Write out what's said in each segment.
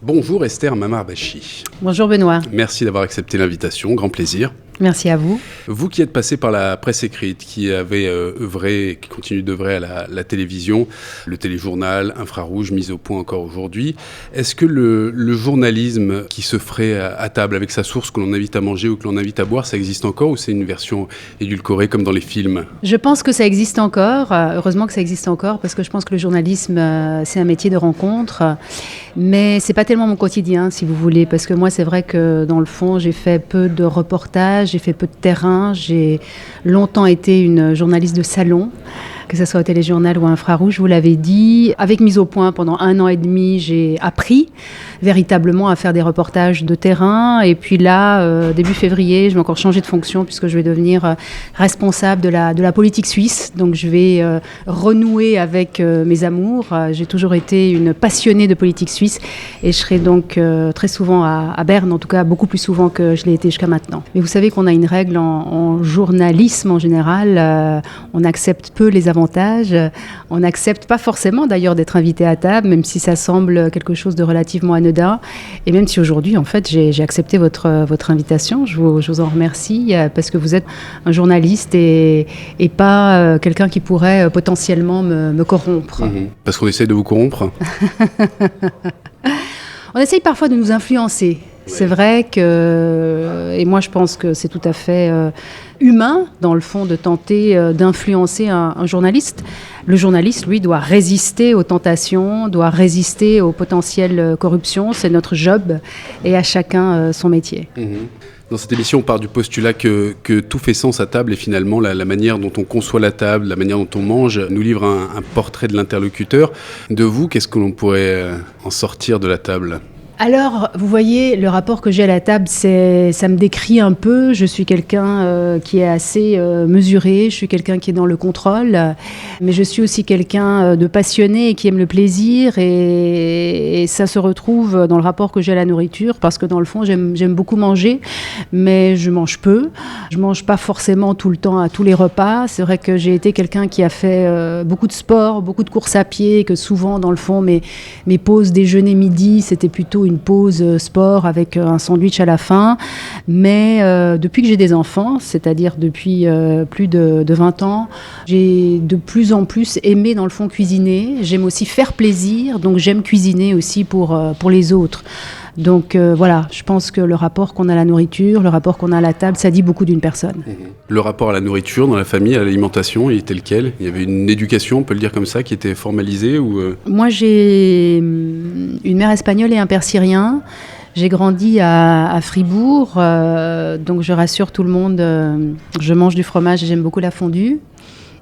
Bonjour Esther Mamar-Bachi. Bonjour Benoît. Merci d'avoir accepté l'invitation, grand plaisir. Merci à vous. Vous qui êtes passé par la presse écrite, qui avez œuvré, qui continue d'œuvrer à la télévision, le téléjournal, Infrarouge, Mise au point encore aujourd'hui, est-ce que le journalisme qui se ferait à table avec sa source que l'on invite à manger ou que l'on invite à boire, ça existe encore ou c'est une version édulcorée comme dans les films ? Je pense que ça existe encore, heureusement que ça existe encore, parce que je pense que le journalisme, c'est un métier de rencontre, mais c'est pas tellement mon quotidien, si vous voulez, parce que moi, c'est vrai que dans le fond, j'ai fait peu de reportages, j'ai fait peu de terrain, j'ai longtemps été une journaliste de salon, que ce soit au téléjournal ou à Infrarouge, vous l'avez dit. Avec Mise au point, pendant 1 an et demi, j'ai appris véritablement à faire des reportages de terrain. Et puis là, début février, je vais encore changer de fonction puisque je vais devenir responsable de la politique suisse. Donc je vais renouer avec mes amours. J'ai toujours été une passionnée de politique suisse et je serai donc très souvent à Berne, en tout cas beaucoup plus souvent que je l'ai été jusqu'à maintenant. Mais vous savez qu'on a une règle en journalisme en général, on accepte peu les avantages, on n'accepte pas forcément d'ailleurs d'être invité à table, même si ça semble quelque chose de relativement anodin. Et même si aujourd'hui, en fait, j'ai accepté votre invitation, je vous en remercie parce que vous êtes un journaliste et pas quelqu'un qui pourrait potentiellement me corrompre. Parce qu'on essaie de vous corrompre. On essaye parfois de nous influencer. C'est vrai que, et moi je pense que c'est tout à fait humain, dans le fond, de tenter d'influencer un journaliste. Le journaliste, lui, doit résister aux tentations, doit résister aux potentielles corruptions. C'est notre job et à chacun son métier. Dans cette émission, on part du postulat que tout fait sens à table et finalement la manière dont on conçoit la table, la manière dont on mange, nous livre un portrait de l'interlocuteur. De vous, qu'est-ce que l'on pourrait en sortir de la table ? Alors, vous voyez, le rapport que j'ai à la table, ça me décrit un peu. Je suis quelqu'un qui est assez mesuré, je suis quelqu'un qui est dans le contrôle, mais je suis aussi quelqu'un de passionné et qui aime le plaisir. Et ça se retrouve dans le rapport que j'ai à la nourriture, parce que dans le fond, j'aime beaucoup manger, mais je mange peu. Je mange pas forcément tout le temps à tous les repas. C'est vrai que j'ai été quelqu'un qui a fait beaucoup de sport, beaucoup de courses à pied, que souvent, dans le fond, mes pauses déjeuner midi, c'était plutôt une pause sport avec un sandwich à la fin. Mais depuis que j'ai des enfants, c'est-à-dire depuis plus de 20 ans, j'ai de plus en plus aimé, dans le fond, cuisiner. J'aime aussi faire plaisir, donc j'aime cuisiner aussi pour les autres. Donc voilà, je pense que le rapport qu'on a à la nourriture, le rapport qu'on a à la table, ça dit beaucoup d'une personne. Le rapport à la nourriture dans la famille, à l'alimentation, il était lequel ? Il y avait une éducation, on peut le dire comme ça, qui était formalisée ou Moi, j'ai une mère espagnole et un père syrien. J'ai grandi à Fribourg, donc je rassure tout le monde, je mange du fromage et j'aime beaucoup la fondue.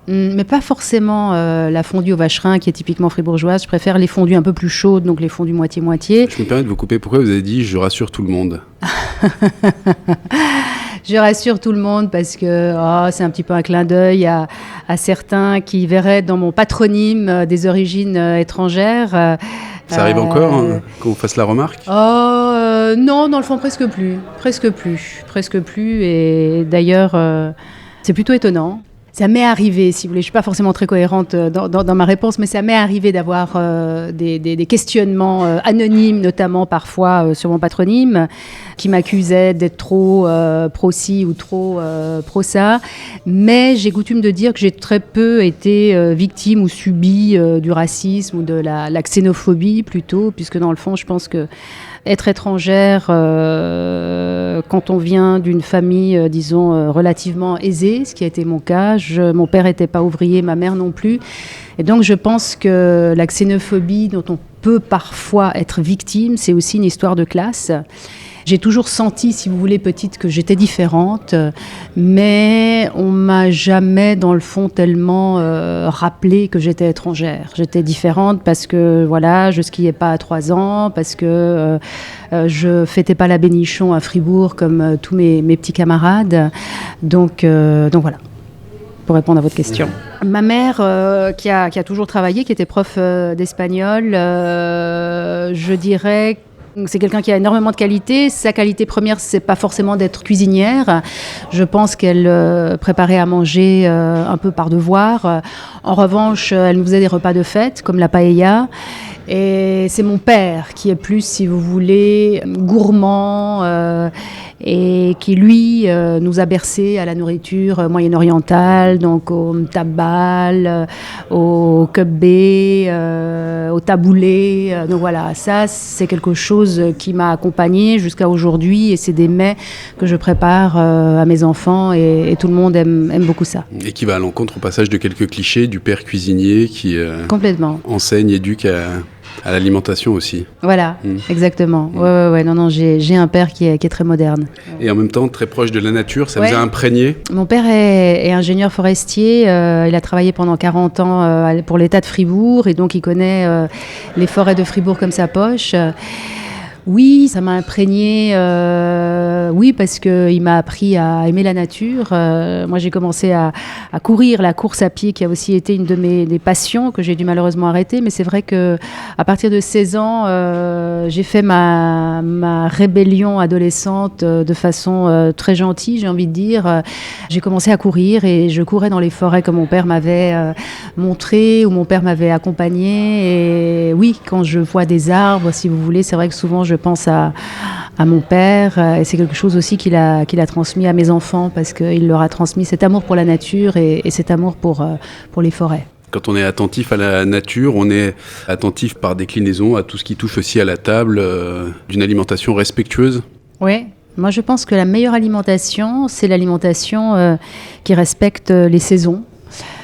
Mais pas forcément la fondue au vacherin qui est typiquement fribourgeoise. Je préfère les fondues un peu plus chaudes, donc les fondues moitié-moitié. Je me permets de vous couper. Pourquoi vous avez dit « je rassure tout le monde » ? Je rassure tout le monde parce que c'est un petit peu un clin d'œil à certains qui verraient dans mon patronyme des origines étrangères. Ça arrive encore qu'on fasse la remarque ? Non, dans le fond, presque plus. Et d'ailleurs, c'est plutôt étonnant. Ça m'est arrivé, si vous voulez, je ne suis pas forcément très cohérente dans ma réponse, mais ça m'est arrivé d'avoir des questionnements anonymes, notamment parfois sur mon patronyme, qui m'accusaient d'être trop pro-ci ou trop pro-ça. Mais j'ai coutume de dire que j'ai très peu été victime ou subi du racisme ou de la xénophobie plutôt, puisque dans le fond, je pense que être étrangère, quand on vient d'une famille, disons, relativement aisée, ce qui a été mon cas. Mon père n'était pas ouvrier, ma mère non plus. Et donc, je pense que la xénophobie dont on peut parfois être victime, c'est aussi une histoire de classe. J'ai toujours senti, si vous voulez, petite, que j'étais différente, mais on m'a jamais, dans le fond, tellement rappelé que j'étais étrangère. J'étais différente parce que, voilà, je skiais pas à 3 ans, parce que je fêtais pas la Bénichon à Fribourg comme tous mes petits camarades. Donc voilà, pour répondre à votre question. Ma mère, qui a toujours travaillé, qui était prof d'espagnol, je dirais c'est quelqu'un qui a énormément de qualités. Sa qualité première, c'est pas forcément d'être cuisinière. Je pense qu'elle préparait à manger un peu par devoir. En revanche, elle nous faisait des repas de fête, comme la paella. Et c'est mon père qui est plus, si vous voulez, gourmand et qui, lui, nous a bercés à la nourriture moyen-orientale, donc au mtabal, au kebé, au taboulé. Donc voilà, ça, c'est quelque chose qui m'a accompagnée jusqu'à aujourd'hui et c'est des mets que je prépare à mes enfants et tout le monde aime beaucoup ça. Et qui va à l'encontre au passage de quelques clichés du père cuisinier qui complètement enseigne, éduque à l'alimentation aussi. Voilà, exactement. Ouais. Non, j'ai un père qui est très moderne. Et en même temps, très proche de la nature, ça vous a imprégné ? Mon père est ingénieur forestier. Il a travaillé pendant 40 ans pour l'État de Fribourg et donc il connaît les forêts de Fribourg comme sa poche. Oui, ça m'a imprégné. Oui, parce qu'il m'a appris à aimer la nature. Moi, j'ai commencé à courir la course à pied, qui a aussi été une de mes passions que j'ai dû malheureusement arrêter. Mais c'est vrai que à partir de 16 ans, j'ai fait ma rébellion adolescente de façon très gentille, j'ai envie de dire. J'ai commencé à courir et je courais dans les forêts que mon père m'avait montré, où mon père m'avait accompagné. Et oui, quand je vois des arbres, si vous voulez, c'est vrai que souvent je pense à mon père et c'est quelque chose aussi qu'il a transmis à mes enfants parce qu'il leur a transmis cet amour pour la nature et cet amour pour les forêts. Quand on est attentif à la nature, on est attentif par déclinaison à tout ce qui touche aussi à la table d'une alimentation respectueuse. Oui, moi je pense que la meilleure alimentation, c'est l'alimentation qui respecte les saisons.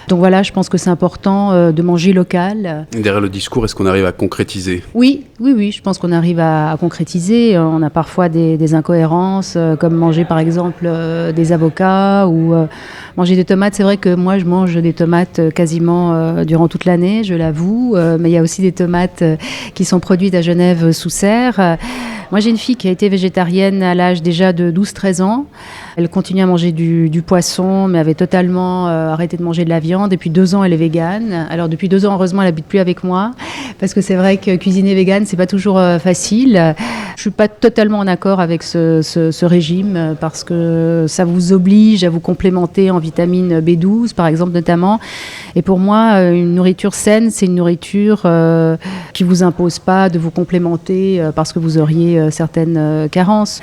Donc voilà, je pense que c'est important de manger local. Derrière le discours, est-ce qu'on arrive à concrétiser ? Oui, je pense qu'on arrive à concrétiser. On a parfois des incohérences, comme manger par exemple des avocats ou manger des tomates. C'est vrai que moi, je mange des tomates quasiment durant toute l'année, je l'avoue. Mais il y a aussi des tomates qui sont produites à Genève sous serre. Moi, j'ai une fille qui a été végétarienne à l'âge déjà de 12-13 ans. Elle continue à manger du poisson, mais avait totalement arrêté de manger de la viande. Depuis 2 ans, elle est végane. Alors, depuis 2 ans, heureusement, elle n'habite plus avec moi. Parce que c'est vrai que cuisiner végane, c'est pas toujours facile. Je suis pas totalement en accord avec ce régime parce que ça vous oblige à vous complémenter en vitamine B12, par exemple, notamment. Et pour moi, une nourriture saine, c'est une nourriture qui vous impose pas de vous complémenter parce que vous auriez certaines carences.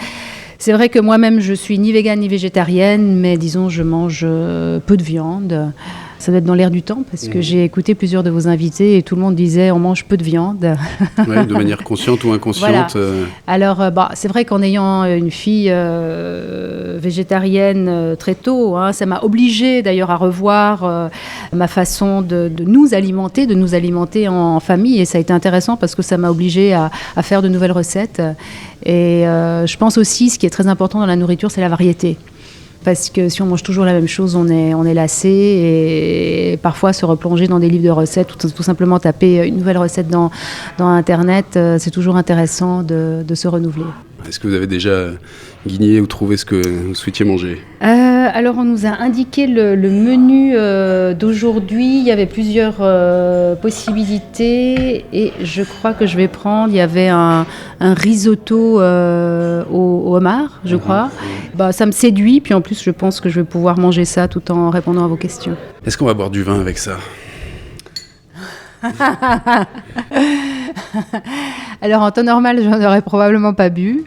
C'est vrai que moi-même, je suis ni végane ni végétarienne, mais disons, je mange peu de viande. Ça doit être dans l'air du temps, parce que j'ai écouté plusieurs de vos invités et tout le monde disait on mange peu de viande. Oui, de manière consciente ou inconsciente. Voilà. Alors, c'est vrai qu'en ayant une fille végétarienne très tôt, ça m'a obligée d'ailleurs à revoir ma façon de nous alimenter en famille. Et ça a été intéressant parce que ça m'a obligée à faire de nouvelles recettes. Et je pense aussi, ce qui est très important dans la nourriture, c'est la variété. Parce que si on mange toujours la même chose, on est lassé et parfois se replonger dans des livres de recettes ou tout simplement taper une nouvelle recette dans Internet, c'est toujours intéressant de se renouveler. Est-ce que vous avez déjà guigné ou trouvé ce que vous souhaitiez manger ? Alors on nous a indiqué le menu d'aujourd'hui, il y avait plusieurs possibilités et je crois que je vais prendre, il y avait un risotto au homard, je crois. Ça me séduit, puis en plus je pense que je vais pouvoir manger ça tout en répondant à vos questions. Est-ce qu'on va boire du vin avec ça ? Alors en temps normal, je n'aurais probablement pas bu.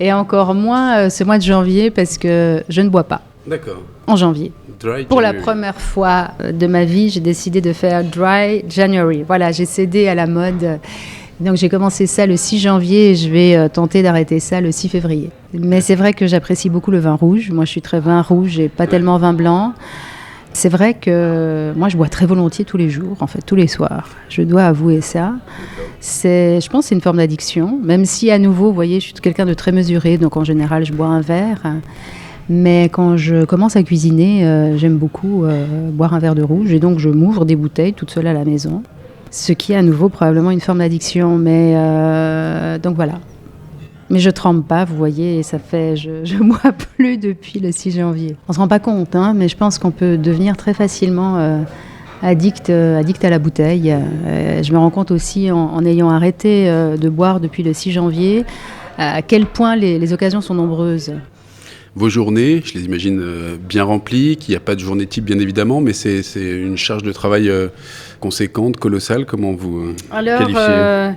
Et encore moins ce mois de janvier parce que je ne bois pas. D'accord. En janvier. Dry Pour January. la première fois de ma vie, j'ai décidé de faire Dry January. Voilà, j'ai cédé à la mode. Donc j'ai commencé ça le 6 janvier et je vais tenter d'arrêter ça le 6 février. Mais c'est vrai que j'apprécie beaucoup le vin rouge. Moi, je suis très vin rouge et pas tellement vin blanc. C'est vrai que moi, je bois très volontiers tous les jours, en fait, tous les soirs. Je dois avouer ça. Je pense que c'est une forme d'addiction, même si, à nouveau, vous voyez, je suis quelqu'un de très mesuré, donc en général, je bois un verre. Mais quand je commence à cuisiner, j'aime beaucoup boire un verre de rouge, et donc je m'ouvre des bouteilles toute seule à la maison. Ce qui est, à nouveau, probablement une forme d'addiction, mais donc voilà. Mais je trempe pas, vous voyez, et ça fait, je bois plus depuis le 6 janvier. On se rend pas compte, mais je pense qu'on peut devenir très facilement addict à la bouteille. Je me rends compte aussi, en ayant arrêté de boire depuis le 6 janvier, à quel point les occasions sont nombreuses. vos journées, je les imagine bien remplies, qu'il n'y a pas de journée type bien évidemment, mais c'est une charge de travail conséquente, colossale. Comment vous qualifiez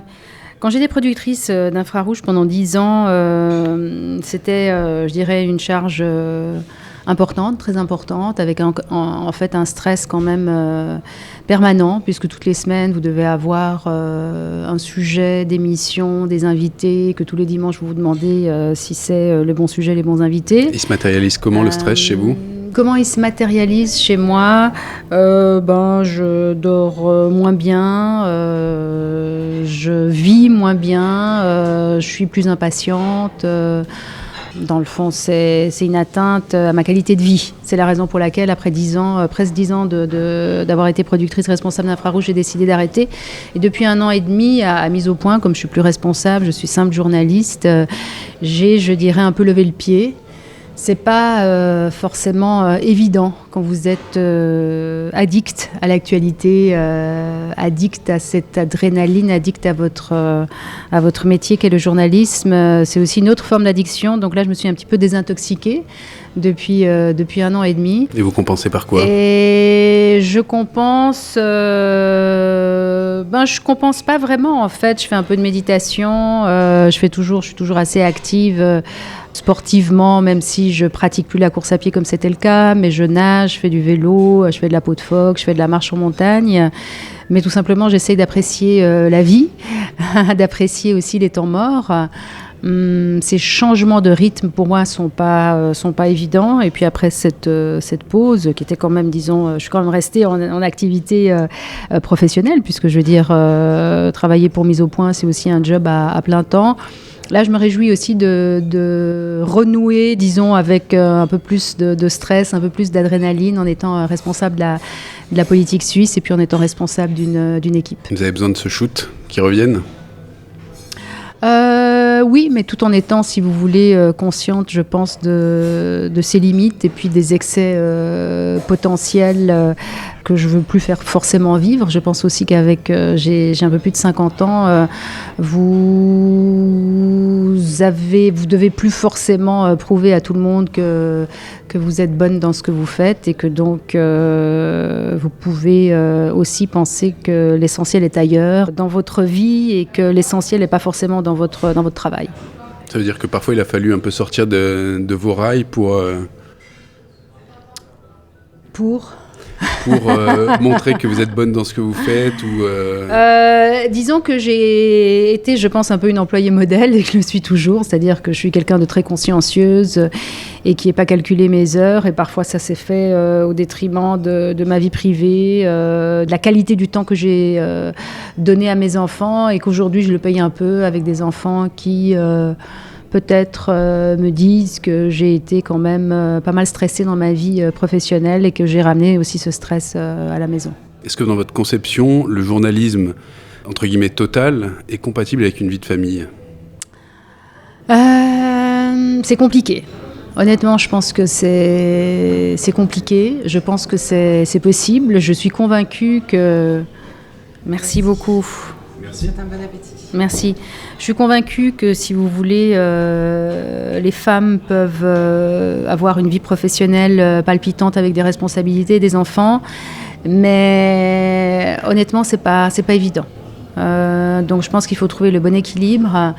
Quand j'étais productrice d'Infrarouge pendant 10 ans, c'était, je dirais, une charge importante, très importante, avec en fait un stress quand même permanent, puisque toutes les semaines, vous devez avoir un sujet d'émission, des invités, que tous les dimanches, vous vous demandez si c'est le bon sujet, les bons invités. Il se matérialise comment le stress chez vous ? Comment il se matérialise chez moi ? Je dors moins bien, je vis moins bien, je suis plus impatiente. Dans le fond, c'est une atteinte à ma qualité de vie. C'est la raison pour laquelle, après 10 ans, presque 10 ans d'avoir été productrice responsable d'Infrarouge, j'ai décidé d'arrêter. Et depuis 1 an et demi, à Mise au Point, comme je suis plus responsable, je suis simple journaliste, j'ai, je dirais, un peu levé le pied. C'est pas forcément évident quand vous êtes addict à l'actualité, addict à cette adrénaline, addict à votre métier qu'est le journalisme. C'est aussi une autre forme d'addiction. Donc là, je me suis un petit peu désintoxiquée depuis 1 an et demi. Et vous compensez par quoi ? Et je compense... je compense pas vraiment, en fait. Je fais un peu de méditation. Je suis toujours assez active sportivement, même si je pratique plus la course à pied comme c'était le cas, mais je nage, je fais du vélo, je fais de la peau de phoque, je fais de la marche en montagne. Mais tout simplement, j'essaie d'apprécier la vie, d'apprécier aussi les temps morts. Ces changements de rythme, pour moi, sont pas évidents. Et puis après cette pause, qui était quand même, disons, je suis quand même restée en activité professionnelle, puisque je veux dire, travailler pour Mise au Point, c'est aussi un job à plein temps. Là, je me réjouis aussi de renouer, disons, avec un peu plus de stress, un peu plus d'adrénaline, en étant responsable de la politique suisse et puis en étant responsable d'une équipe. Vous avez besoin de ce shoot qui revienne ? Oui, mais tout en étant, si vous voulez, consciente, je pense, de ses limites et puis des excès potentiels que je ne veux plus faire forcément vivre. Je pense aussi qu'avec, j'ai un peu plus de 50 ans, vous devez plus forcément prouver à tout le monde que vous êtes bonne dans ce que vous faites et que donc vous pouvez aussi penser que l'essentiel est ailleurs dans votre vie et que l'essentiel n'est pas forcément dans votre travail. Ça veut dire que parfois il a fallu un peu sortir de vos rails pour montrer que vous êtes bonne dans ce que vous faites ou disons que j'ai été, je pense, un peu une employée modèle et que je le suis toujours, c'est-à-dire que je suis quelqu'un de très consciencieuse et qui n'ai pas calculé mes heures et parfois ça s'est fait au détriment de ma vie privée, de la qualité du temps que j'ai donné à mes enfants et qu'aujourd'hui je le paye un peu avec des enfants qui... peut-être me disent que j'ai été quand même pas mal stressée dans ma vie professionnelle et que j'ai ramené aussi ce stress à la maison. Est-ce que dans votre conception, le journalisme, entre guillemets, total, est compatible avec une vie de famille ? C'est compliqué. Honnêtement, je pense que c'est compliqué. Je pense que c'est possible. Je suis convaincue que... Merci beaucoup. Merci. Un bon appétit. Merci. Je suis convaincue que si vous voulez, les femmes peuvent avoir une vie professionnelle palpitante avec des responsabilités, des enfants, mais honnêtement, c'est pas évident. Donc je pense qu'il faut trouver le bon équilibre.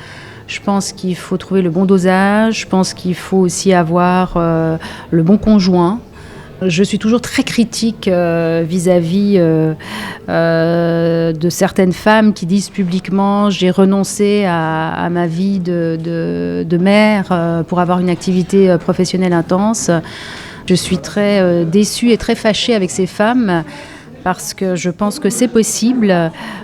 Je pense qu'il faut trouver le bon dosage. Je pense qu'il faut aussi avoir le bon conjoint. Je suis toujours très critique vis-à-vis de certaines femmes qui disent publiquement « j'ai renoncé à ma vie de mère pour avoir une activité professionnelle intense ». Je suis très déçue et très fâchée avec ces femmes parce que je pense que c'est possible.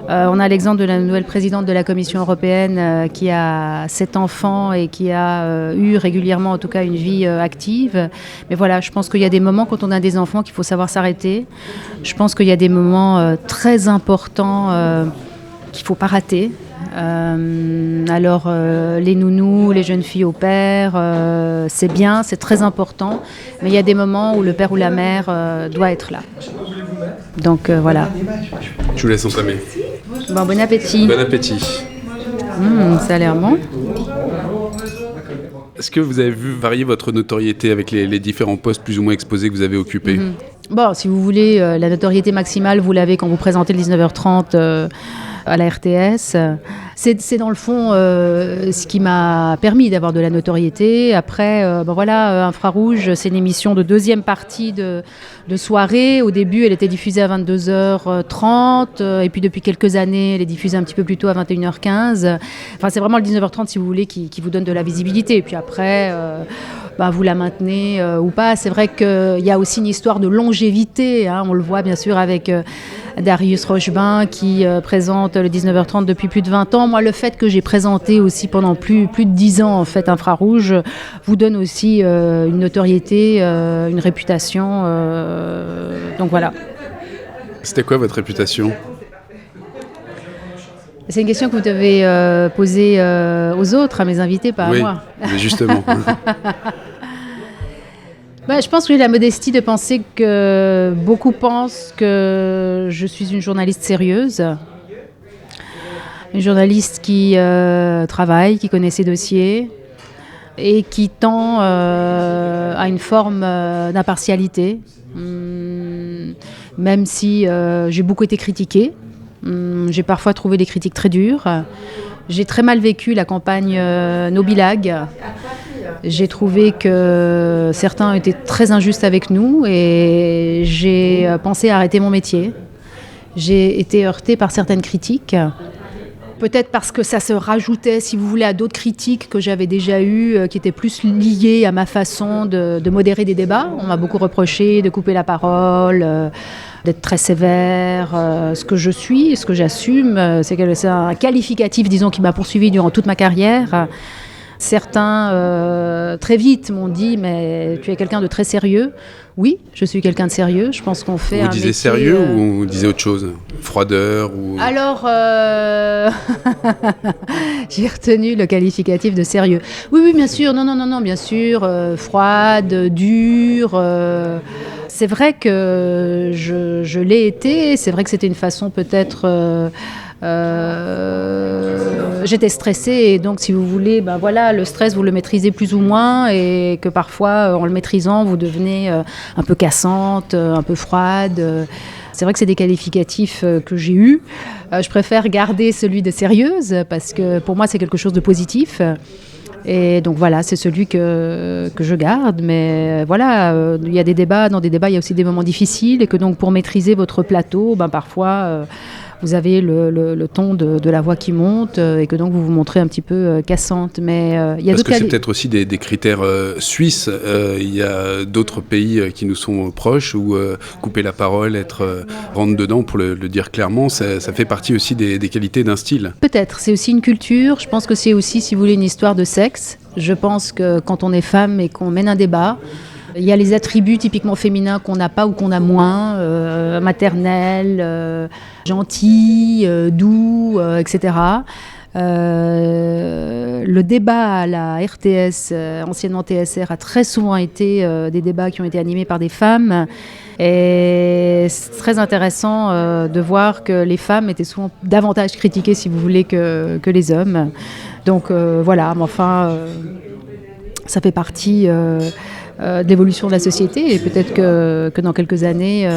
On a l'exemple de la nouvelle présidente de la Commission européenne qui a 7 enfants et qui a eu régulièrement, en tout cas, une vie active. Mais voilà, je pense qu'il y a des moments, quand on a des enfants, qu'il faut savoir s'arrêter. Je pense qu'il y a des moments très importants qu'il ne faut pas rater. Alors, les nounous, les jeunes filles au père, c'est bien, c'est très important. Mais il y a des moments où le père ou la mère doit être là. Donc voilà. Je vous laisse entamer. Bon appétit. Bon appétit. Ça a l'air bon. Est-ce que vous avez vu varier votre notoriété avec les différents postes plus ou moins exposés que vous avez occupés ? Bon, si vous voulez, la notoriété maximale, vous l'avez quand vous présentez le 19h30 à la RTS. C'est dans le fond ce qui m'a permis d'avoir de la notoriété. Après, Infrarouge, c'est une émission de deuxième partie de soirée. Au début, elle était diffusée à 22h30. Et puis depuis quelques années, elle est diffusée un petit peu plus tôt à 21h15. Enfin, c'est vraiment le 19h30, si vous voulez, qui vous donne de la visibilité. Et puis après... vous la maintenez ou pas. C'est vrai qu'il y a aussi une histoire de longévité. On le voit bien sûr avec Darius Rochebin qui présente le 19h30 depuis plus de 20 ans. Moi, le fait que j'ai présenté aussi pendant plus de 10 ans en fait Infrarouge vous donne aussi une notoriété, une réputation. Donc voilà. C'était quoi votre réputation ? C'est une question que vous devez poser aux autres, à mes invités, pas à moi. Oui, justement. Je pense que j'ai la modestie de penser que beaucoup pensent que je suis une journaliste sérieuse. Une journaliste qui travaille, qui connaît ses dossiers et qui tend à une forme d'impartialité. Même si j'ai beaucoup été critiquée. J'ai parfois trouvé les critiques très dures. J'ai très mal vécu la campagne Nobilag. J'ai trouvé que certains étaient très injustes avec nous et j'ai pensé à arrêter mon métier. J'ai été heurtée par certaines critiques. Peut-être parce que ça se rajoutait, si vous voulez, à d'autres critiques que j'avais déjà eues, qui étaient plus liées à ma façon de modérer des débats. On m'a beaucoup reproché de couper la parole, d'être très sévère. Ce que je suis, ce que j'assume, c'est un qualificatif, disons, qui m'a poursuivi durant toute ma carrière. Certains, très vite, m'ont dit « mais tu es quelqu'un de très sérieux ». Oui, je suis quelqu'un de sérieux. Je pense qu'on fait un métier... Vous disiez sérieux ou vous disiez autre chose ? Froideur ou... Alors, j'ai retenu le qualificatif de sérieux. Oui, bien sûr. Non, bien sûr. Froide, dure... C'est vrai que je l'ai été. C'est vrai que c'était une façon peut-être... j'étais stressée et donc si vous voulez, le stress vous le maîtrisez plus ou moins et que parfois en le maîtrisant vous devenez un peu cassante, un peu froide. C'est vrai que c'est des qualificatifs que j'ai eus. Je préfère garder celui de sérieuse parce que pour moi c'est quelque chose de positif. Et donc voilà, c'est celui que je garde. Mais voilà, il y a des débats. Dans des débats, il y a aussi des moments difficiles et que donc pour maîtriser votre plateau, parfois... vous avez le ton de la voix qui monte et que donc vous vous montrez un petit peu cassante. Mais il y a parce que c'est peut-être aussi des critères suisses. Il y a d'autres pays qui nous sont proches où couper la parole, être rentre dedans, pour le dire clairement, ça fait partie aussi des qualités d'un style. Peut-être, c'est aussi une culture. Je pense que c'est aussi, si vous voulez, une histoire de sexe. Je pense que quand on est femme et qu'on mène un débat, il y a les attributs typiquement féminins qu'on n'a pas ou qu'on a moins, maternel, gentil, doux, etc. Le débat à la RTS, anciennement TSR, a très souvent été des débats qui ont été animés par des femmes. Et c'est très intéressant de voir que les femmes étaient souvent davantage critiquées, si vous voulez, que les hommes. Donc voilà, mais enfin, ça fait partie... de l'évolution de la société et peut-être que dans quelques années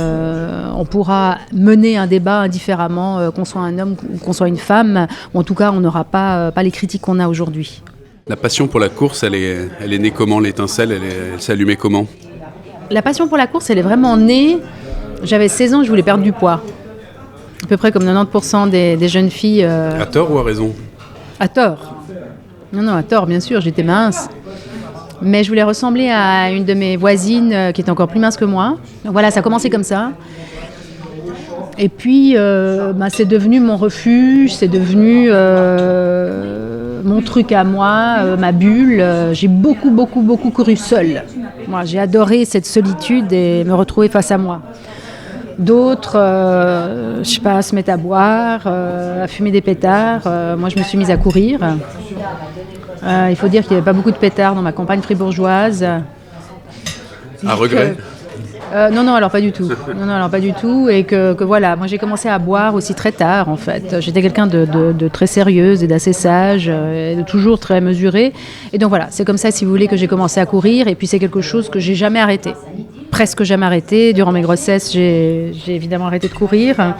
on pourra mener un débat indifféremment qu'on soit un homme ou qu'on soit une femme, ou en tout cas on n'aura pas les critiques qu'on a aujourd'hui. La passion pour la course, elle est née comment, l'étincelle, elle s'est allumée comment ? La passion pour la course, elle est vraiment née, j'avais 16 ans, je voulais perdre du poids, à peu près comme 90% des jeunes filles. À tort ou à raison ? À tort. Non, à tort, bien sûr, j'étais mince. Mais je voulais ressembler à une de mes voisines qui était encore plus mince que moi. Donc voilà, ça a commencé comme ça. Et puis, c'est devenu mon refuge, c'est devenu mon truc à moi, ma bulle. J'ai beaucoup couru seule. Moi, j'ai adoré cette solitude et me retrouver face à moi. D'autres, se mettent à boire, à fumer des pétards. Moi, je me suis mise à courir. Il faut dire qu'il n'y avait pas beaucoup de pétards dans ma campagne fribourgeoise. À regret ? Non, alors pas du tout. Non, alors pas du tout. Et que voilà, moi j'ai commencé à boire aussi très tard en fait. J'étais quelqu'un de très sérieuse et d'assez sage, et de toujours très mesurée. Et donc voilà, c'est comme ça, si vous voulez, que j'ai commencé à courir. Et puis c'est quelque chose que j'ai jamais arrêté. Presque jamais arrêté. Durant mes grossesses, j'ai évidemment arrêté de courir.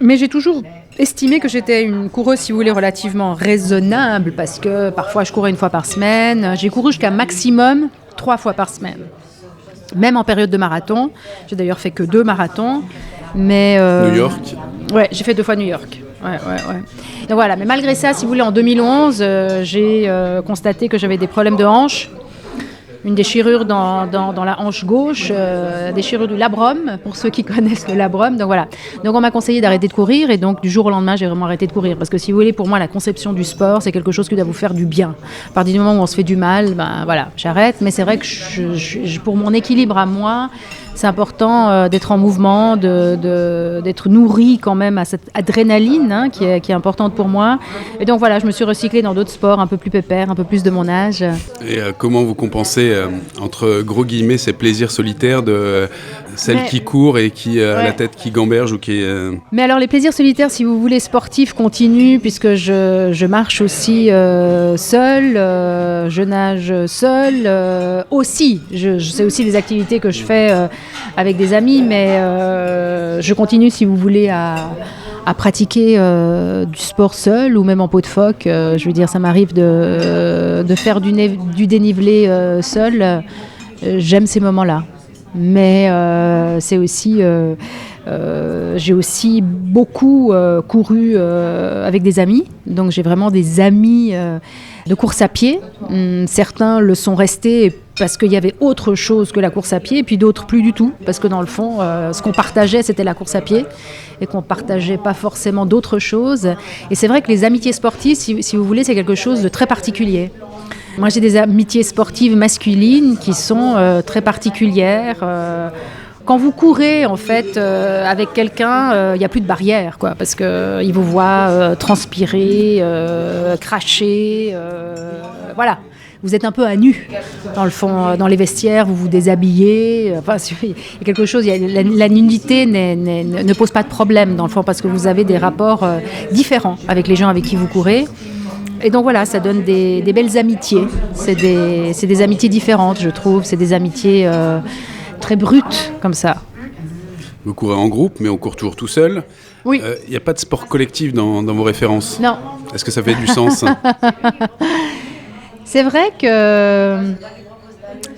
Mais j'ai toujours estimé que j'étais une coureuse, si vous voulez, relativement raisonnable, parce que parfois je courais 1 fois par semaine. J'ai couru jusqu'à maximum 3 fois par semaine. Même en période de marathon. J'ai d'ailleurs fait que 2 marathons. Mais New York. Ouais, j'ai fait 2 fois New York. Ouais. Donc voilà, mais malgré ça, si vous voulez, en 2011, j'ai constaté que j'avais des problèmes de hanche. Une déchirure dans la hanche gauche, déchirure du labrum, pour ceux qui connaissent le labrum. Donc voilà. Donc on m'a conseillé d'arrêter de courir, et donc du jour au lendemain, j'ai vraiment arrêté de courir. Parce que si vous voulez, pour moi, la conception du sport, c'est quelque chose qui doit vous faire du bien. À partir du moment où on se fait du mal, ben voilà, j'arrête. Mais c'est vrai que pour mon équilibre à moi, c'est important d'être en mouvement, d'être nourri quand même à cette adrénaline qui est importante pour moi. Et donc voilà, je me suis recyclée dans d'autres sports un peu plus pépères, un peu plus de mon âge. Et comment vous compensez, entre gros guillemets, ces plaisirs solitaires de celle qui court et qui a la tête qui gamberge ou qui est... Mais alors les plaisirs solitaires, si vous voulez, sportifs, continuent, puisque je marche aussi seule, je nage seule aussi. C'est aussi des activités que je fais avec des amis, mais je continue, si vous voulez, à pratiquer du sport seul ou même en peau de phoque. Je veux dire, ça m'arrive de faire du dénivelé seul. J'aime ces moments-là. Mais c'est aussi... j'ai aussi beaucoup couru avec des amis. Donc j'ai vraiment des amis de course à pied. Certains le sont restés parce qu'il y avait autre chose que la course à pied, et puis d'autres plus du tout, parce que dans le fond, ce qu'on partageait, c'était la course à pied, et qu'on ne partageait pas forcément d'autres choses. Et c'est vrai que les amitiés sportives, si vous voulez, c'est quelque chose de très particulier. Moi, j'ai des amitiés sportives masculines qui sont très particulières. Quand vous courez, en fait, avec quelqu'un, il n'y a plus de barrière, quoi, parce qu'il vous voit transpirer, cracher, voilà. Vous êtes un peu à nu, dans le fond, dans les vestiaires, vous vous déshabillez. Enfin, il y a quelque chose, la nudité ne pose pas de problème, dans le fond, parce que vous avez des rapports différents avec les gens avec qui vous courez. Et donc voilà, ça donne des belles amitiés. C'est des amitiés différentes, je trouve. C'est des amitiés très brutes, comme ça. Vous courez en groupe, mais on court toujours tout seul. Oui. Il n'y a pas de sport collectif dans vos références? Non. Est-ce que ça fait du sens? C'est vrai que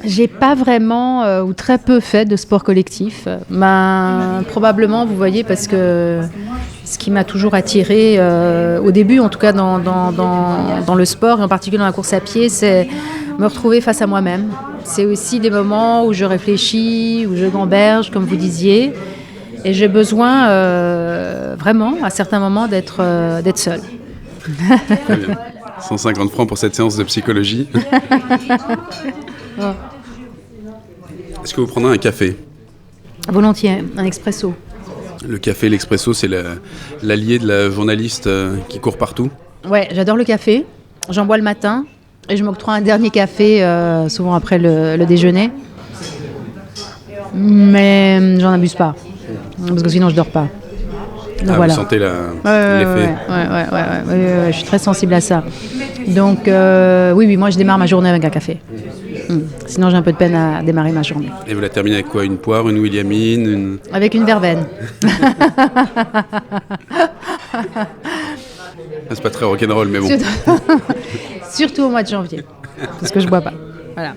j'ai pas vraiment ou très peu fait de sport collectif. Probablement, vous voyez, parce que ce qui m'a toujours attirée, au début en tout cas dans le sport, et en particulier dans la course à pied, c'est me retrouver face à moi-même. C'est aussi des moments où je réfléchis, où je gamberge, comme vous disiez, et j'ai besoin vraiment, à certains moments, d'être seule. Très bien. 150 francs pour cette séance de psychologie. Est-ce que vous prendrez un café? Volontiers, un expresso. Le café, l'expresso, c'est l'allié de la journaliste qui court partout? Ouais, j'adore le café. J'en bois le matin et je m'octroie un dernier café, souvent après le déjeuner. Mais j'en abuse pas, parce que sinon je dors pas. Donc, voilà. Vous sentez l'effet? Ouais, je suis très sensible à ça. Donc, oui, moi je démarre ma journée avec un café. Sinon j'ai un peu de peine à démarrer ma journée. Et vous la terminez avec quoi? Une poire, une williamine, Avec une verveine. C'est pas très rock'n'roll, mais bon. Surtout au mois de janvier, parce que je bois pas. Voilà.